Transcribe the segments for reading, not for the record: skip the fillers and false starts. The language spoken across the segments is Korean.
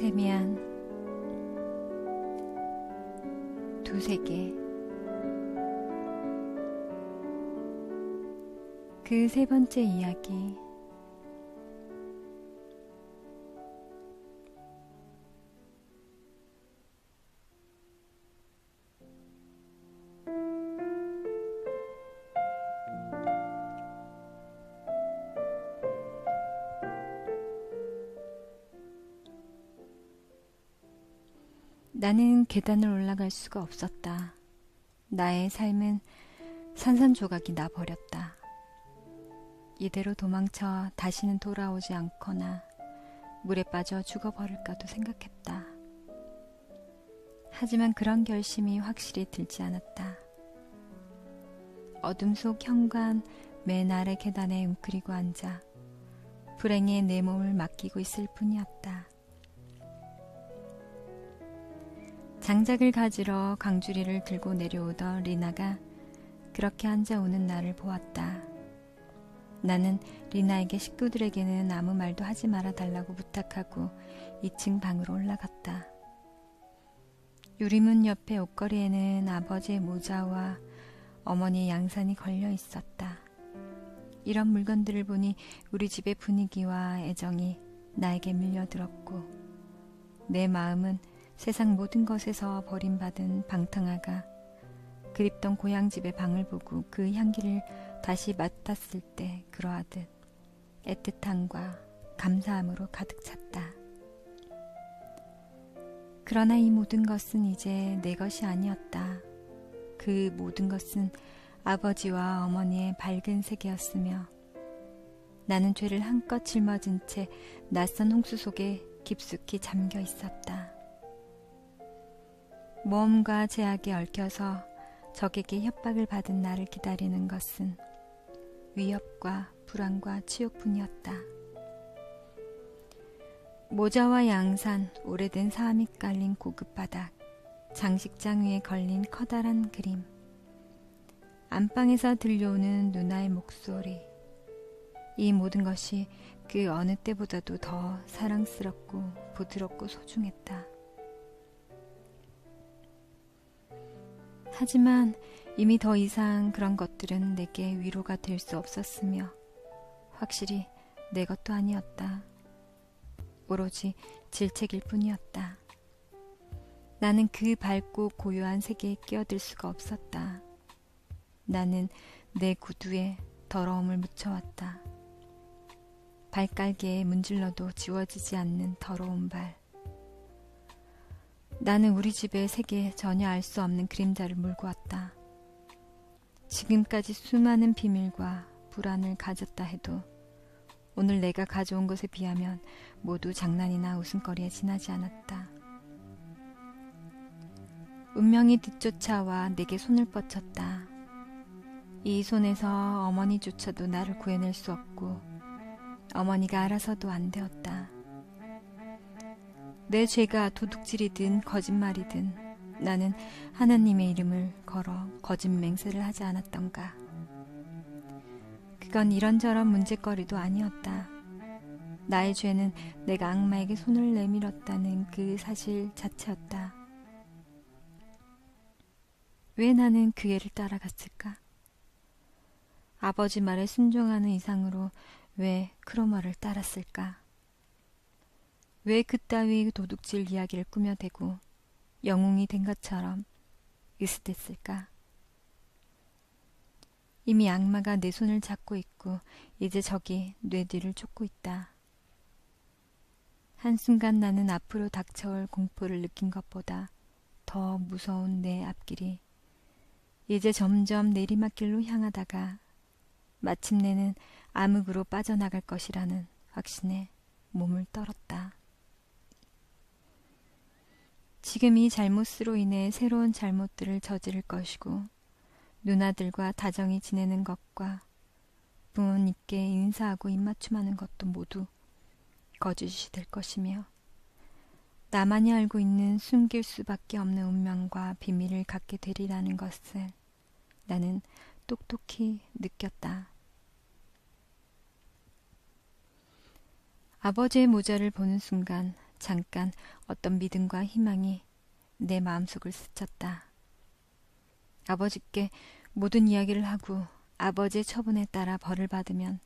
세미한 두 세계. 그 세 번째 이야기. 나는 계단을 올라갈 수가 없었다. 나의 삶은 산산조각이 나버렸다. 이대로 도망쳐 다시는 돌아오지 않거나 물에 빠져 죽어버릴까도 생각했다. 하지만 그런 결심이 확실히 들지 않았다. 어둠 속 현관 맨 아래 계단에 웅크리고 앉아 불행에 내 몸을 맡기고 있을 뿐이었다. 장작을 가지러 강주리를 들고 내려오던 리나가 그렇게 앉아오는 나를 보았다. 나는 리나에게 식구들에게는 아무 말도 하지 말아달라고 부탁하고 2층 방으로 올라갔다. 유리문 옆에 옷걸이에는 아버지의 모자와 어머니의 양산이 걸려 있었다. 이런 물건들을 보니 우리 집의 분위기와 애정이 나에게 밀려들었고 내 마음은 세상 모든 것에서 버림받은 방탕아가 그립던 고향집의 방을 보고 그 향기를 다시 맡았을 때 그러하듯 애틋함과 감사함으로 가득 찼다. 그러나 이 모든 것은 이제 내 것이 아니었다. 그 모든 것은 아버지와 어머니의 밝은 세계였으며 나는 죄를 한껏 짊어진 채 낯선 홍수 속에 깊숙이 잠겨 있었다. 모험과 제약에 얽혀서 적에게 협박을 받은 나를 기다리는 것은 위협과 불안과 치욕뿐이었다. 모자와 양산, 오래된 사암이 깔린 고급 바닥, 장식장 위에 걸린 커다란 그림, 안방에서 들려오는 누나의 목소리, 이 모든 것이 그 어느 때보다도 더 사랑스럽고 부드럽고 소중했다. 하지만 이미 더 이상 그런 것들은 내게 위로가 될 수 없었으며 확실히 내 것도 아니었다. 오로지 질책일 뿐이었다. 나는 그 밝고 고요한 세계에 끼어들 수가 없었다. 나는 내 구두에 더러움을 묻혀왔다. 발깔개에 문질러도 지워지지 않는 더러운 발. 나는 우리 집의 세계에 전혀 알 수 없는 그림자를 몰고 왔다. 지금까지 수많은 비밀과 불안을 가졌다 해도 오늘 내가 가져온 것에 비하면 모두 장난이나 웃음거리에 지나지 않았다. 운명이 뒤쫓아와 내게 손을 뻗쳤다. 이 손에서 어머니조차도 나를 구해낼 수 없고 어머니가 알아서도 안 되었다. 내 죄가 도둑질이든 거짓말이든 나는 하나님의 이름을 걸어 거짓 맹세를 하지 않았던가. 그건 이런저런 문제거리도 아니었다. 나의 죄는 내가 악마에게 손을 내밀었다는 그 사실 자체였다. 왜 나는 그 애를 따라갔을까? 아버지 말에 순종하는 이상으로 왜 크로머를 따랐을까? 왜 그따위 도둑질 이야기를 꾸며대고 영웅이 된 것처럼 으스댔을까? 이미 악마가 내 손을 잡고 있고 이제 적이 뇌 뒤를 쫓고 있다. 한순간 나는 앞으로 닥쳐올 공포를 느낀 것보다 더 무서운 내 앞길이 이제 점점 내리막길로 향하다가 마침내는 암흑으로 빠져나갈 것이라는 확신에 몸을 떨었다. 지금 이 잘못으로 인해 새로운 잘못들을 저지를 것이고 누나들과 다정히 지내는 것과 부모님께 인사하고 입맞춤하는 것도 모두 거짓이 될 것이며 나만이 알고 있는 숨길 수밖에 없는 운명과 비밀을 갖게 되리라는 것을 나는 똑똑히 느꼈다. 아버지의 모자를 보는 순간 잠깐 어떤 믿음과 희망이 내 마음속을 스쳤다. 아버지께 모든 이야기를 하고 아버지의 처분에 따라 벌을 받으면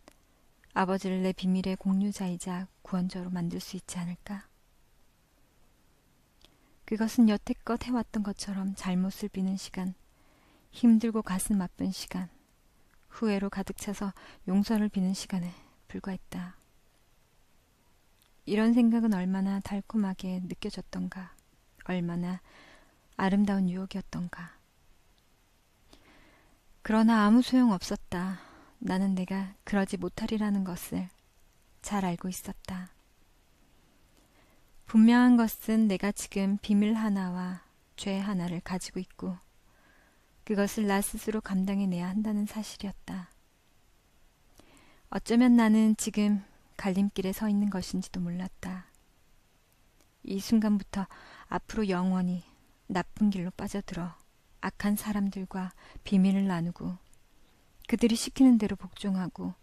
아버지를 내 비밀의 공유자이자 구원자로 만들 수 있지 않을까? 그것은 여태껏 해왔던 것처럼 잘못을 비는 시간, 힘들고 가슴 아픈 시간, 후회로 가득 차서 용서를 비는 시간에 불과했다. 이런 생각은 얼마나 달콤하게 느껴졌던가, 얼마나 아름다운 유혹이었던가. 그러나 아무 소용 없었다. 나는 내가 그러지 못하리라는 것을 잘 알고 있었다. 분명한 것은 내가 지금 비밀 하나와 죄 하나를 가지고 있고 그것을 나 스스로 감당해내야 한다는 사실이었다. 어쩌면 나는 지금 갈림길에 서 있는 것인지도 몰랐다. 이 순간부터 앞으로 영원히 나쁜 길로 빠져들어 악한 사람들과 비밀을 나누고 그들이 시키는 대로 복종하고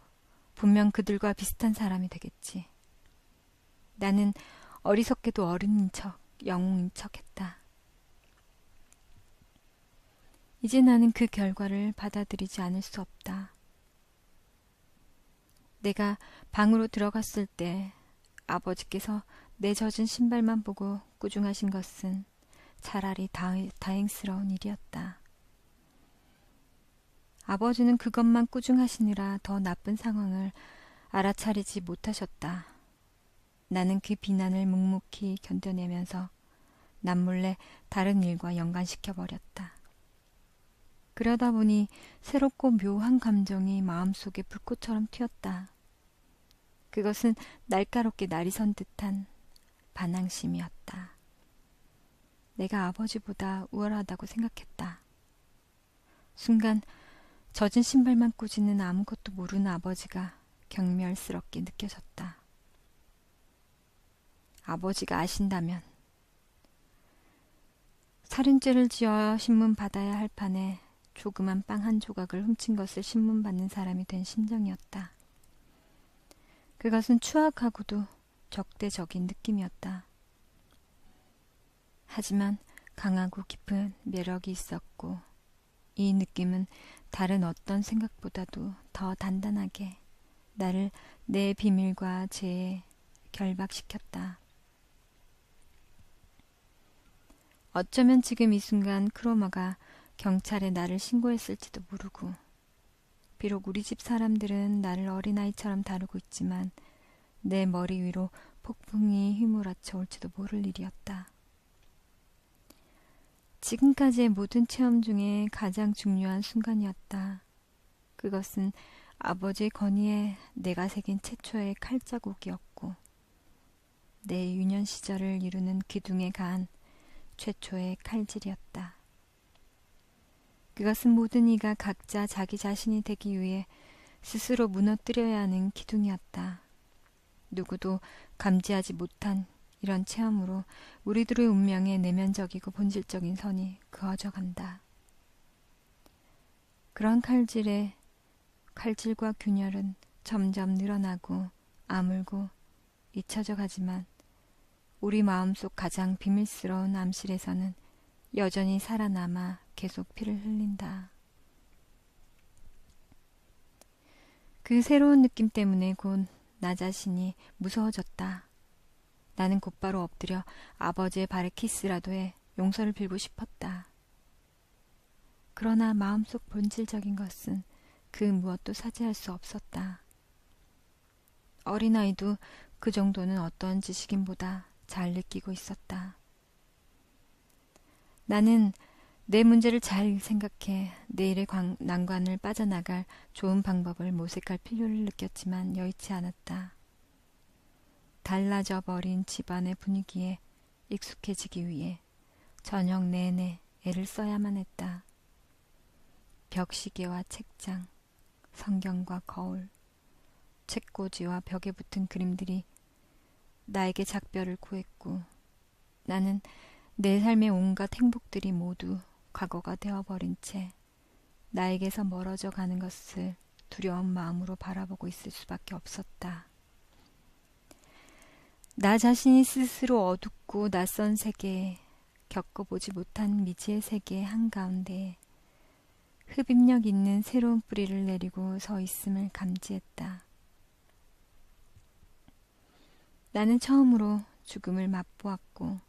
분명 그들과 비슷한 사람이 되겠지. 나는 어리석게도 어른인 척, 영웅인 척 했다. 이제 나는 그 결과를 받아들이지 않을 수 없다. 내가 방으로 들어갔을 때 아버지께서 내 젖은 신발만 보고 꾸중하신 것은 차라리 다행스러운 일이었다. 아버지는 그것만 꾸중하시느라 더 나쁜 상황을 알아차리지 못하셨다. 나는 그 비난을 묵묵히 견뎌내면서 남몰래 다른 일과 연관시켜버렸다. 그러다 보니 새롭고 묘한 감정이 마음속에 불꽃처럼 튀었다. 그것은 날카롭게 날이 선 듯한 반항심이었다. 내가 아버지보다 우월하다고 생각했다. 순간 젖은 신발만 꾸짖는 아무것도 모르는 아버지가 경멸스럽게 느껴졌다. 아버지가 아신다면 살인죄를 지어 신문 받아야 할 판에 조그만 빵 한 조각을 훔친 것을 신문 받는 사람이 된 심정이었다. 그것은 추악하고도 적대적인 느낌이었다. 하지만 강하고 깊은 매력이 있었고 이 느낌은 다른 어떤 생각보다도 더 단단하게 나를 내 비밀과 죄에 결박시켰다. 어쩌면 지금 이 순간 크로머가 경찰에 나를 신고했을지도 모르고 비록 우리 집 사람들은 나를 어린아이처럼 다루고 있지만 내 머리 위로 폭풍이 휘몰아쳐 올지도 모를 일이었다. 지금까지의 모든 체험 중에 가장 중요한 순간이었다. 그것은 아버지의 건의에 내가 새긴 최초의 칼자국이었고 내 유년 시절을 이루는 기둥에 간 최초의 칼질이었다. 그것은 모든 이가 각자 자기 자신이 되기 위해 스스로 무너뜨려야 하는 기둥이었다. 누구도 감지하지 못한 이런 체험으로 우리들의 운명의 내면적이고 본질적인 선이 그어져간다. 그런 칼질과 균열은 점점 늘어나고 아물고 잊혀져 가지만 우리 마음속 가장 비밀스러운 암실에서는 여전히 살아남아 계속 피를 흘린다. 그 새로운 느낌 때문에 곧 나 자신이 무서워졌다. 나는 곧바로 엎드려 아버지의 발에 키스라도 해 용서를 빌고 싶었다. 그러나 마음속 본질적인 것은 그 무엇도 사죄할 수 없었다. 어린아이도 그 정도는 어떤 지식인보다 잘 느끼고 있었다. 나는 내 문제를 잘 생각해 내일의 난관을 빠져나갈 좋은 방법을 모색할 필요를 느꼈지만 여의치 않았다. 달라져 버린 집안의 분위기에 익숙해지기 위해 저녁 내내 애를 써야만 했다. 벽시계와 책장, 성경과 거울, 책꽂이와 벽에 붙은 그림들이 나에게 작별을 구했고 나는 내 삶의 온갖 행복들이 모두 과거가 되어버린 채 나에게서 멀어져 가는 것을 두려운 마음으로 바라보고 있을 수밖에 없었다. 나 자신이 스스로 어둡고 낯선 세계, 겪어보지 못한 미지의 세계 한가운데 흡입력 있는 새로운 뿌리를 내리고 서 있음을 감지했다. 나는 처음으로 죽음을 맛보았고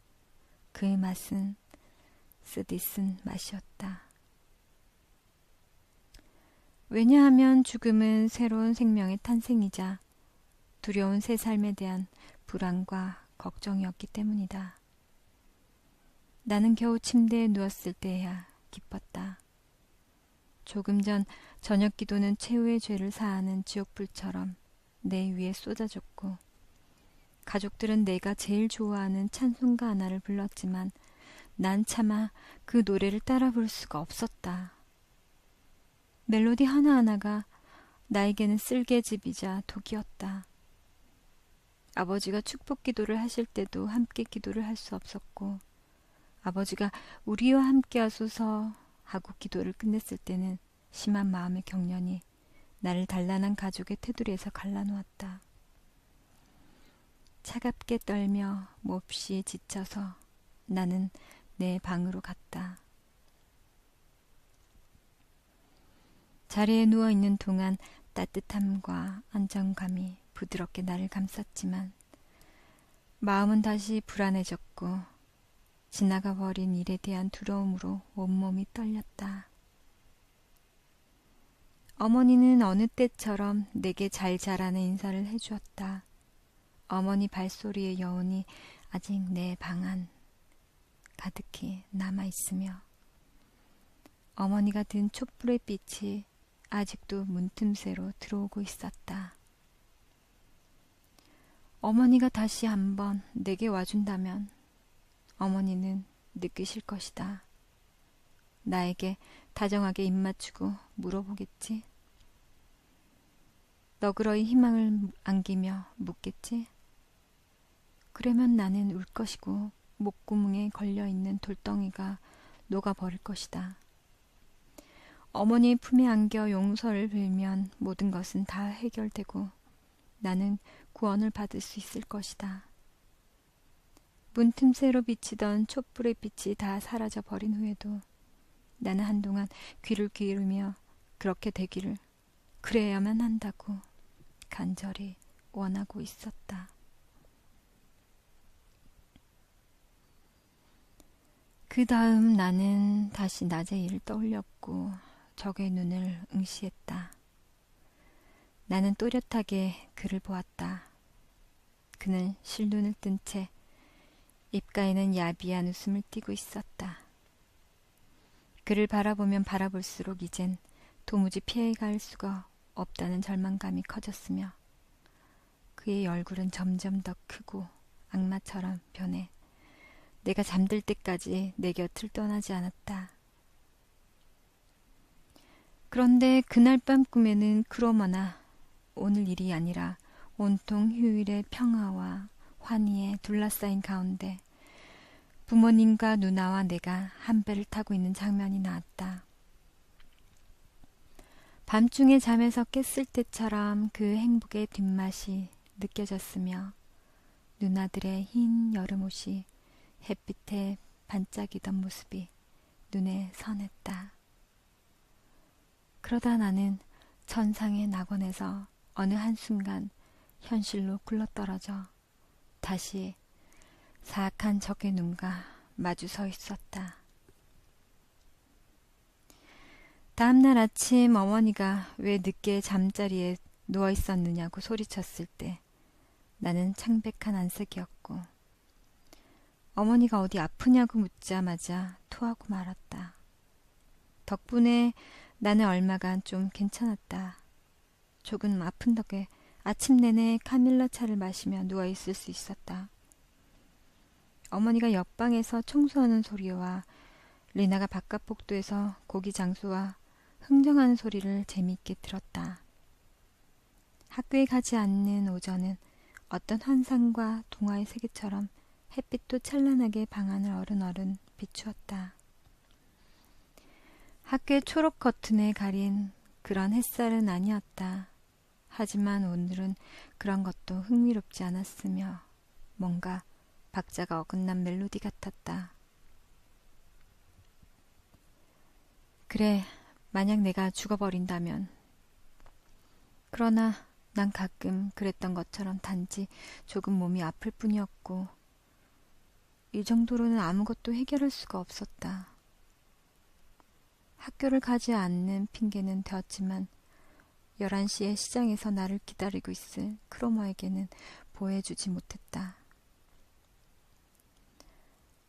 그의 맛은 쓰디쓴 맛이었다. 왜냐하면 죽음은 새로운 생명의 탄생이자 두려운 새 삶에 대한 불안과 걱정이었기 때문이다. 나는 겨우 침대에 누웠을 때야 기뻤다. 조금 전 저녁 기도는 최후의 죄를 사하는 지옥불처럼 내 위에 쏟아졌고 가족들은 내가 제일 좋아하는 찬송가 하나를 불렀지만 난 차마 그 노래를 따라 부를 수가 없었다. 멜로디 하나하나가 나에게는 쓸개즙이자 독이었다. 아버지가 축복 기도를 하실 때도 함께 기도를 할 수 없었고 아버지가 우리와 함께 하소서 하고 기도를 끝냈을 때는 심한 마음의 경련이 나를 단란한 가족의 테두리에서 갈라놓았다. 차갑게 떨며 몹시 지쳐서 나는 내 방으로 갔다. 자리에 누워있는 동안 따뜻함과 안정감이 부드럽게 나를 감쌌지만 마음은 다시 불안해졌고 지나가 버린 일에 대한 두려움으로 온몸이 떨렸다. 어머니는 어느 때처럼 내게 잘 자라는 인사를 해주었다. 어머니 발소리의 여운이 아직 내 방 안 가득히 남아있으며 어머니가 든 촛불의 빛이 아직도 문틈새로 들어오고 있었다. 어머니가 다시 한번 내게 와준다면 어머니는 느끼실 것이다. 나에게 다정하게 입맞추고 물어보겠지. 너그러이 희망을 안기며 묻겠지. 그러면 나는 울 것이고 목구멍에 걸려있는 돌덩이가 녹아버릴 것이다. 어머니 품에 안겨 용서를 빌면 모든 것은 다 해결되고 나는 구원을 받을 수 있을 것이다. 문틈새로 비치던 촛불의 빛이 다 사라져 버린 후에도 나는 한동안 귀를 기울이며 그렇게 되기를 그래야만 한다고 간절히 원하고 있었다. 그 다음 나는 다시 낮의 일을 떠올렸고 적의 눈을 응시했다. 나는 또렷하게 그를 보았다. 그는 실눈을 뜬 채 입가에는 야비한 웃음을 띠고 있었다. 그를 바라보면 바라볼수록 이젠 도무지 피해갈 수가 없다는 절망감이 커졌으며 그의 얼굴은 점점 더 크고 악마처럼 변해 내가 잠들 때까지 내 곁을 떠나지 않았다. 그런데 그날 밤 꿈에는 그러머나 오늘 일이 아니라 온통 휴일의 평화와 환희에 둘러싸인 가운데 부모님과 누나와 내가 한 배를 타고 있는 장면이 나왔다. 밤중에 잠에서 깼을 때처럼 그 행복의 뒷맛이 느껴졌으며 누나들의 흰 여름옷이 햇빛에 반짝이던 모습이 눈에 선했다. 그러다 나는 천상의 낙원에서 어느 한순간 현실로 굴러떨어져 다시 사악한 적의 눈과 마주 서 있었다. 다음날 아침 어머니가 왜 늦게 잠자리에 누워 있었느냐고 소리쳤을 때 나는 창백한 안색이었고 어머니가 어디 아프냐고 묻자마자 토하고 말았다. 덕분에 나는 얼마간 좀 괜찮았다. 조금 아픈 덕에 아침 내내 카밀라 차를 마시며 누워있을 수 있었다. 어머니가 옆방에서 청소하는 소리와 리나가 바깥 복도에서 고기 장수와 흥정하는 소리를 재미있게 들었다. 학교에 가지 않는 오전은 어떤 환상과 동화의 세계처럼 햇빛도 찬란하게 방 안을 어른어른 비추었다. 학교의 초록 커튼에 가린 그런 햇살은 아니었다. 하지만 오늘은 그런 것도 흥미롭지 않았으며 뭔가 박자가 어긋난 멜로디 같았다. 그래, 만약 내가 죽어버린다면. 그러나 난 가끔 그랬던 것처럼 단지 조금 몸이 아플 뿐이었고 이 정도로는 아무것도 해결할 수가 없었다. 학교를 가지 않는 핑계는 되었지만 11시에 시장에서 나를 기다리고 있을 크로머에게는 보여주지 못했다.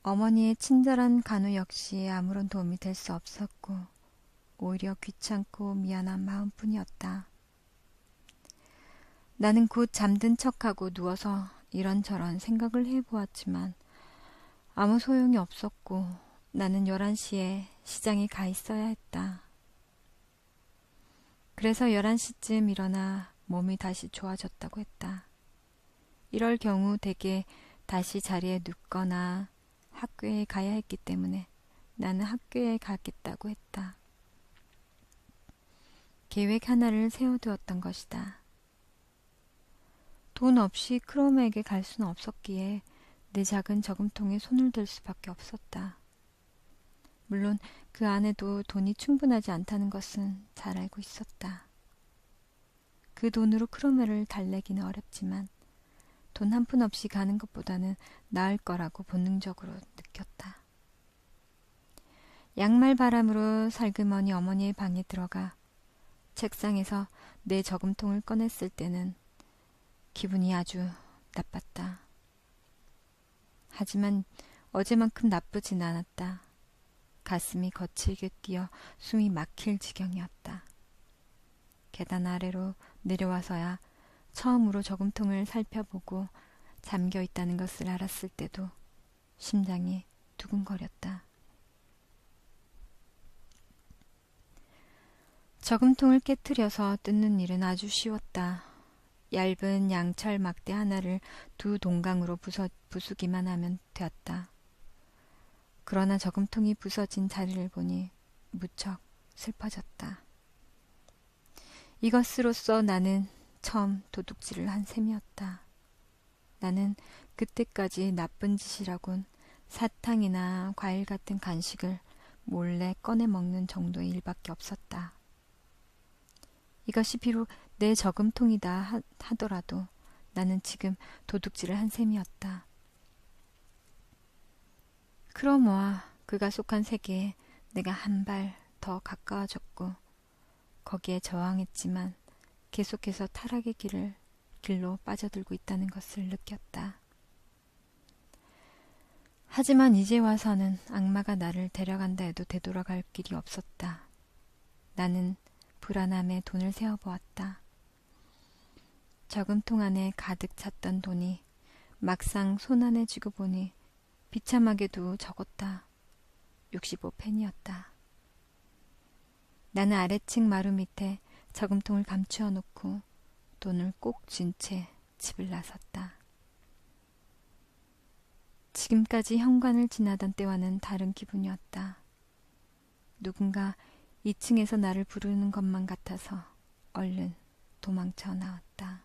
어머니의 친절한 간호 역시 아무런 도움이 될 수 없었고 오히려 귀찮고 미안한 마음뿐이었다. 나는 곧 잠든 척하고 누워서 이런저런 생각을 해보았지만 아무 소용이 없었고 나는 11시에 시장에 가 있어야 했다. 그래서 11시쯤 일어나 몸이 다시 좋아졌다고 했다. 이럴 경우 대개 다시 자리에 눕거나 학교에 가야 했기 때문에 나는 학교에 가겠다고 했다. 계획 하나를 세워두었던 것이다. 돈 없이 크롬에게 갈 수는 없었기에 내 작은 저금통에 손을 댈 수밖에 없었다. 물론 그 안에도 돈이 충분하지 않다는 것은 잘 알고 있었다. 그 돈으로 크로메를 달래기는 어렵지만 돈 한 푼 없이 가는 것보다는 나을 거라고 본능적으로 느꼈다. 양말 바람으로 살그머니 어머니의 방에 들어가 책상에서 내 저금통을 꺼냈을 때는 기분이 아주 나빴다. 하지만 어제만큼 나쁘진 않았다. 가슴이 거칠게 뛰어 숨이 막힐 지경이었다. 계단 아래로 내려와서야 처음으로 저금통을 살펴보고 잠겨 있다는 것을 알았을 때도 심장이 두근거렸다. 저금통을 깨트려서 뜯는 일은 아주 쉬웠다. 얇은 양철 막대 하나를 두 동강으로 부수기만 하면 되었다. 그러나 저금통이 부서진 자리를 보니 무척 슬퍼졌다. 이것으로써 나는 처음 도둑질을 한 셈이었다. 나는 그때까지 나쁜 짓이라곤 사탕이나 과일 같은 간식을 몰래 꺼내 먹는 정도의 일밖에 없었다. 이것이 비록 내 저금통이다 하더라도 나는 지금 도둑질을 한 셈이었다. 크로머와 그가 속한 세계에 내가 한 발 더 가까워졌고 거기에 저항했지만 계속해서 타락의 길로 빠져들고 있다는 것을 느꼈다. 하지만 이제 와서는 악마가 나를 데려간다 해도 되돌아갈 길이 없었다. 나는 불안함에 돈을 세어보았다. 저금통 안에 가득 찼던 돈이 막상 손 안에 쥐고 보니 비참하게도 적었다. 65펜이었다. 나는 아래층 마루 밑에 저금통을 감추어 놓고 돈을 꼭 쥔 채 집을 나섰다. 지금까지 현관을 지나던 때와는 다른 기분이었다. 누군가 2층에서 나를 부르는 것만 같아서 얼른 도망쳐 나왔다.